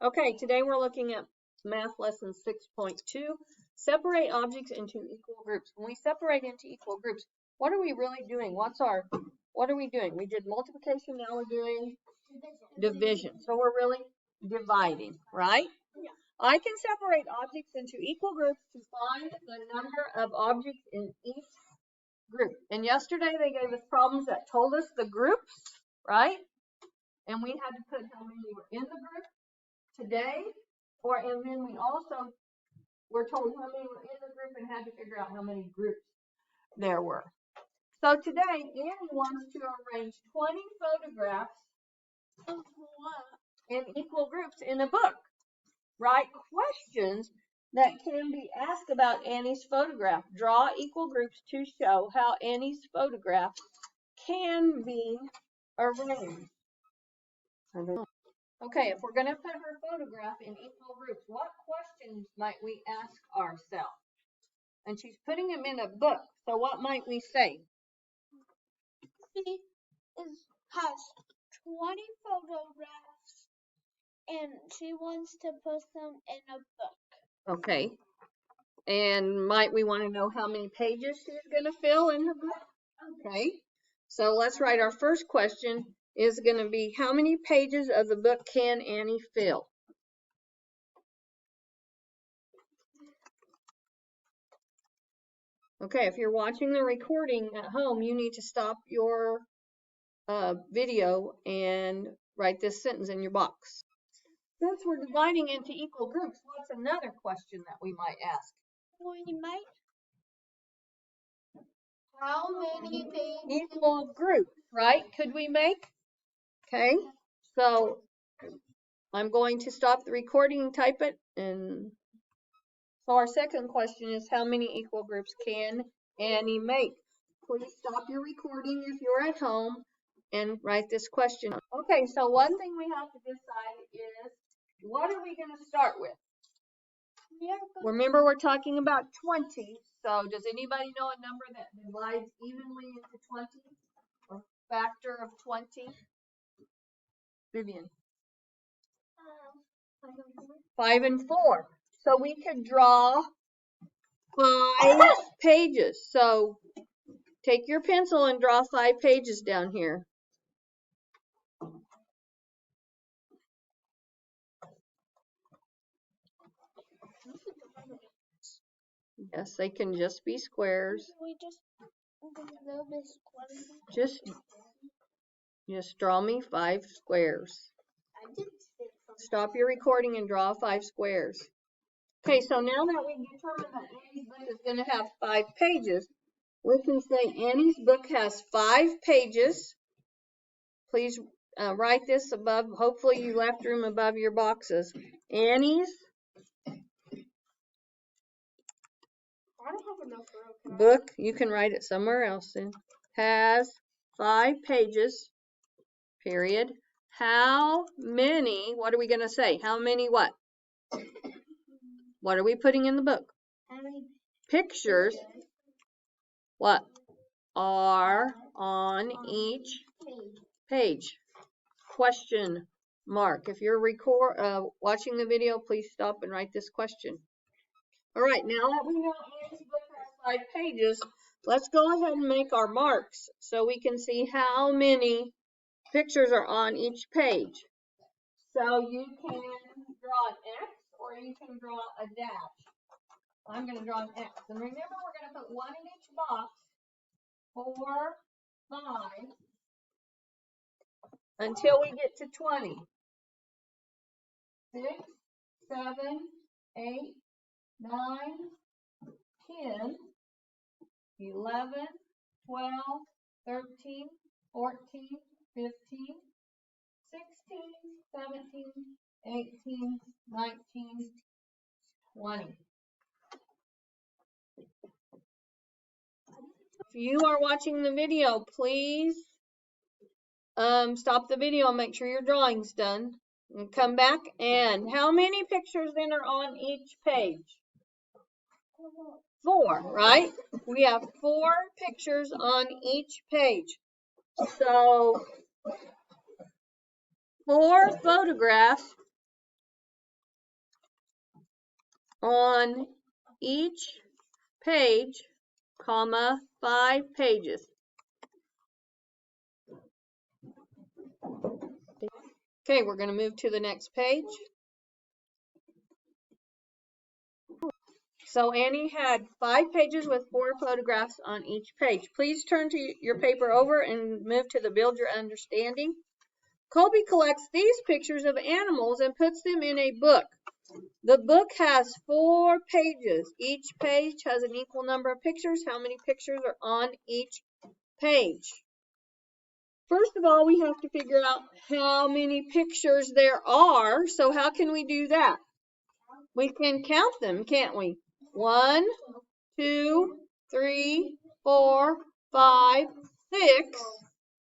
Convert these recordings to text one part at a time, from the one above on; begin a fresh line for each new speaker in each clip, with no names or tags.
Okay, today we're looking at math lesson 6.2. Separate objects into equal groups. When we separate into equal groups, what are we really doing? What are we doing? We did multiplication, now we're doing division. So we're really dividing, right?
Yeah.
I can separate objects into equal groups to find the number of objects in each group. And yesterday they gave us problems that told us the groups, right? And we had to put how many were in the group. Today, and then we also were told how many were in the group and had to figure out how many groups there were. So today, Annie wants to arrange 20 photographs in equal groups in a book. Write questions that can be asked about Annie's photograph. Draw equal groups to show how Annie's photograph can be arranged. Okay, if we're going to put her photograph in equal groups, what questions might we ask ourselves? And she's putting them in a book, so what might we say?
She has 20 photographs, and she wants to put them in a book.
Okay, and might we want to know how many pages she's going to fill in her book? Okay, so let's write our first question. Is going to be how many pages of the book can Annie fill? Okay, if you're watching the recording at home, you need to stop your video and write this sentence in your box. Since we're dividing into equal groups, what's another question that we might ask?
How many pages?
Equal groups, right? Could we make? Okay, so I'm going to stop the recording and type it. And so our second question is, how many equal groups can Annie make? Please stop your recording if you're at home and write this question. Okay, so one thing we have to decide is, what are we going to start with? Remember, we're talking about 20. So does anybody know a number that divides evenly into 20? Or factor of 20? Vivian. 5 and 4. So we could draw 5 pages. So take your pencil and draw 5 pages down here. Yes, they can just be squares. Just draw me 5 squares. Stop your recording and draw 5 squares. Okay, so now that we determined that Annie's book is going to have 5 pages, we can say Annie's book has 5 pages. Please write this above. Hopefully you left room above your boxes. Annie's book, you can write it somewhere else, has 5 pages, period. How many, what are we going to say? How many what? What are we putting in the book?
How many
pictures? What are on each page? Question mark. If you're watching the video, please stop and write this question. All right, now that we know Annie's book has 5 pages, let's go ahead and make our marks so we can see how many pictures are on each page. So you can draw an X or you can draw a dash. I'm going to draw an X. And remember, we're going to put 1 in each box. 4, 5, until we get to 20. 6, 7, 8, 9, 10, 11, 12, 13, 14, 15, 16, 17, 18, 19, 20. If you are watching the video, please stop the video and make sure your drawing's done. And come back, and how many pictures then are on each page? 4, right? We have 4 pictures on each page. So 4 photographs on each page, comma, 5 pages. Okay, we're going to move to the next page. So Annie had 5 pages with 4 photographs on each page. Please turn to your paper over and move to the Build Your Understanding. Colby collects these pictures of animals and puts them in a book. The book has 4 pages. Each page has an equal number of pictures. How many pictures are on each page? First of all, we have to figure out how many pictures there are. So how can we do that? We can count them, can't we? 1, 2, 3, 4, 5, 6.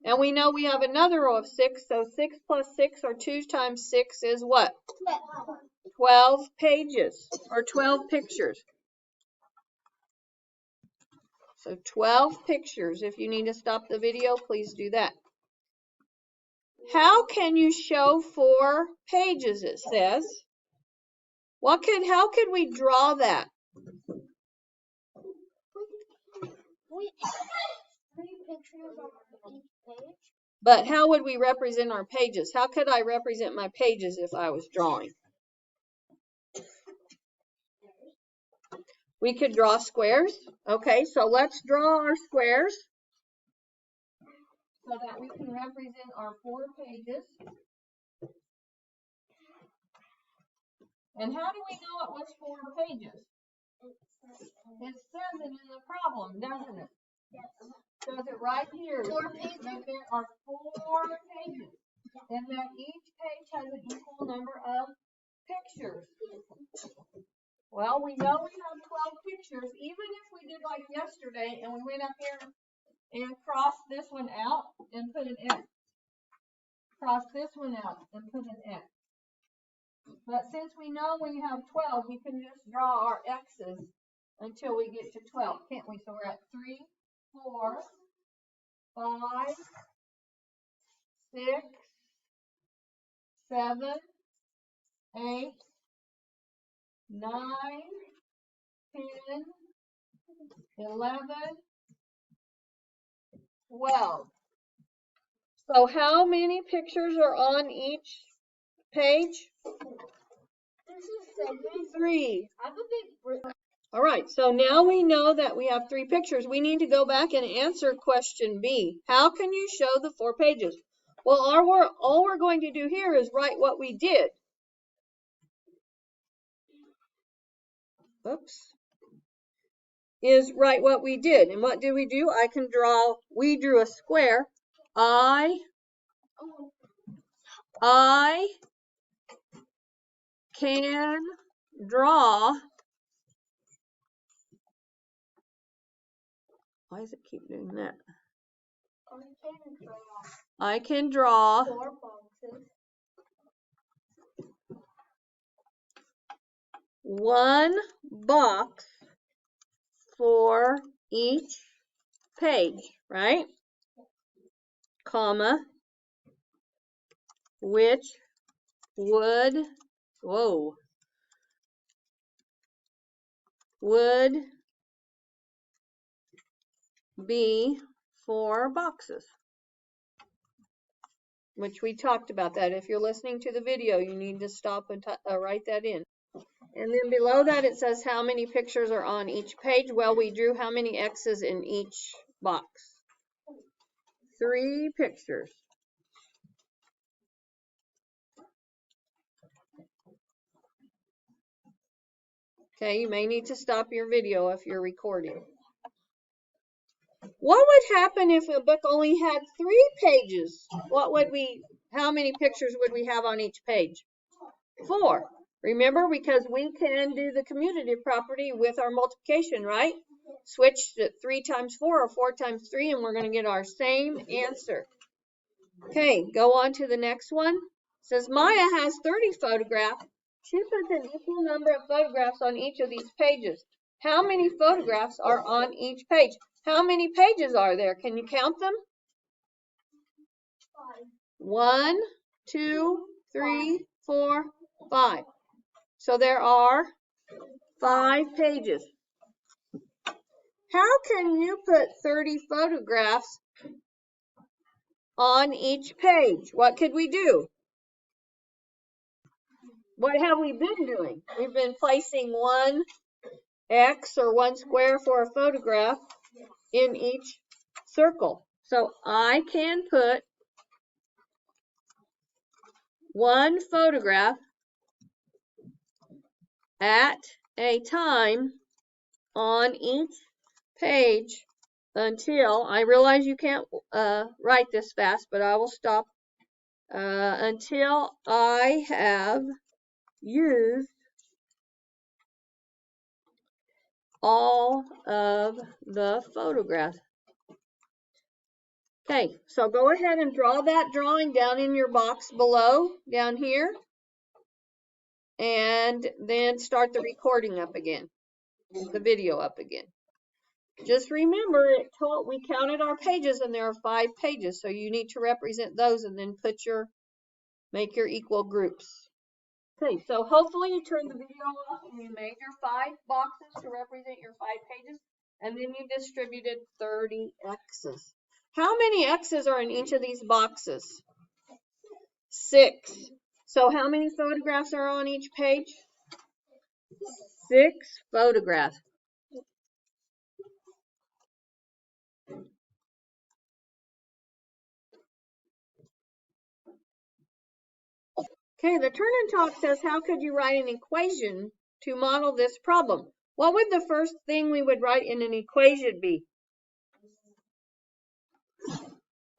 And we know we have another row of 6. So 6 plus 6 or 2 times 6 is what? 12 pages or 12 pictures. So 12 pictures. If you need to stop the video, please do that. How can you show 4 pages, it says. How could we draw that?
We have 3 pictures on each page.
But how would we represent our pages? How could I represent my pages if I was drawing? We could draw squares. Okay, so let's draw our squares so that we can represent our 4 pages. And how do we know it was 4 pages? It says it in the problem, doesn't it?
Yes.
Says it right here.
4 pages.
That there are 4 pages, and that each page has an equal number of pictures. Well, we know we have 12 pictures, even if we did like yesterday and we went up here and crossed this one out and put an X. Cross this one out and put an X. But since we know we have 12, we can just draw our X's until we get to 12, can't we? So we're at 3, 4, 5, 6, 7, 8, 9, 10, 11, 12. So how many pictures are on each page?
This is
3.
I have a big brick.
All right, so now we know that we have 3 pictures. We need to go back and answer question B. How can you show the 4 pages? Well, all we're going to do here is write what we did. Oops. Is write what we did. And what did we do? We drew a square. I can draw. Why does it keep doing that? I can draw
4 boxes.
1 box for each page, right? Comma, which would be 4 boxes. Which we talked about that. If you're listening to the video, you need to stop and write that in. And then below that it says how many pictures are on each page. Well, we drew how many X's in each box? 3 pictures. Okay, you may need to stop your video if you're recording. What would happen if a book only had 3 pages? How many pictures would we have on each page? 4. Remember, because we can do the commutative property with our multiplication, right? Switch to 3 times 4 or 4 times 3, and we're going to get our same answer. Okay, go on to the next one. It says Maya has 30 photographs. She puts an equal number of photographs on each of these pages. How many photographs are on each page? How many pages are there? Can you count them?
5.
1, 2, 3, 4, 5. So there are 5 pages. How can you put 30 photographs on each page? What could we do? What have we been doing? We've been placing one X or one square for a photograph in each circle. So I can put one photograph at a time on each page until, I realize you can't write this fast, but I will stop until I have used all of the photographs. Okay, so go ahead and draw that drawing down in your box below, down here, and then start the recording up again, the video up again. Just remember, we counted our pages, and there are 5 pages, so you need to represent those and then make your equal groups. Okay, so hopefully you turned the video off and you made your 5 boxes to represent your 5 pages, and then you distributed 30 X's. How many X's are in each of these boxes? 6. So how many photographs are on each page? 6 photographs. Okay, the Turn and Talk says, how could you write an equation to model this problem? What would the first thing we would write in an equation be?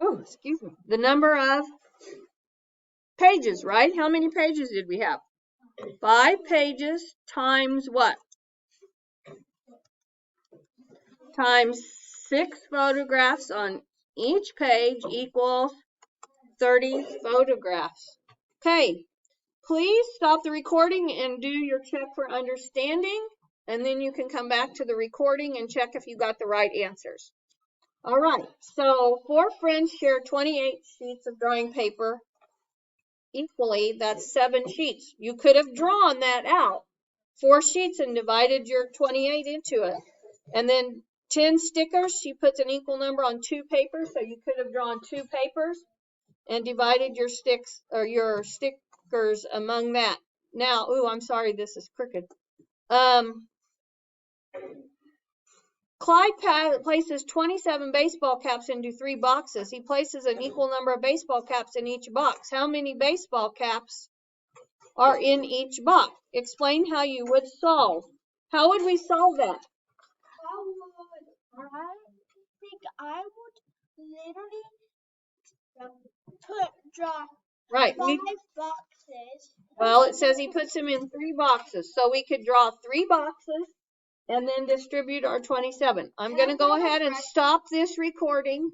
Oh, excuse me. The number of pages, right? How many pages did we have? 5 pages times what? Times 6 photographs on each page equals 30 photographs. Okay, please stop the recording and do your check for understanding, and then you can come back to the recording and check if you got the right answers. All right, so 4 friends share 28 sheets of drawing paper equally. That's 7 sheets. You could have drawn that out, 4 sheets, and divided your 28 into it. And then 10 stickers, she puts an equal number on 2 papers, so you could have drawn 2 papers and divided your stickers among that. Now, I'm sorry, this is crooked. Clyde places 27 baseball caps into 3 boxes. He places an equal number of baseball caps in each box. How many baseball caps are in each box? Explain how you would solve. How would we solve that?
I think I would literally draw
Right.
5 boxes.
Well, it says he puts them in 3 boxes. So we could draw 3 boxes and then distribute our 27. I'm going to go ahead and stop this recording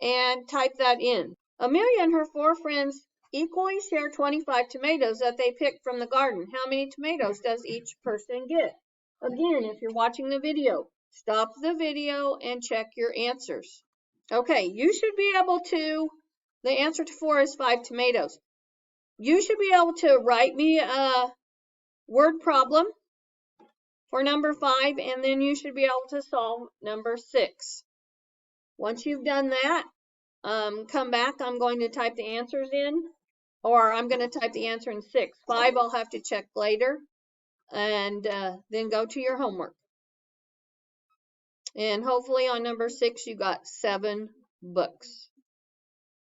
and type that in. Amelia and her 4 friends equally share 25 tomatoes that they picked from the garden. How many tomatoes does each person get? Again, if you're watching the video, stop the video and check your answers. Okay, you should be able to, the answer to 4 is 5 tomatoes. You should be able to write me a word problem for number 5, and then you should be able to solve number 6. Once you've done that, come back. I'm going to type the answers in, or I'm going to type the answer in 6. 5 I'll have to check later, and then go to your homework. And hopefully on number 6 you got 7 books.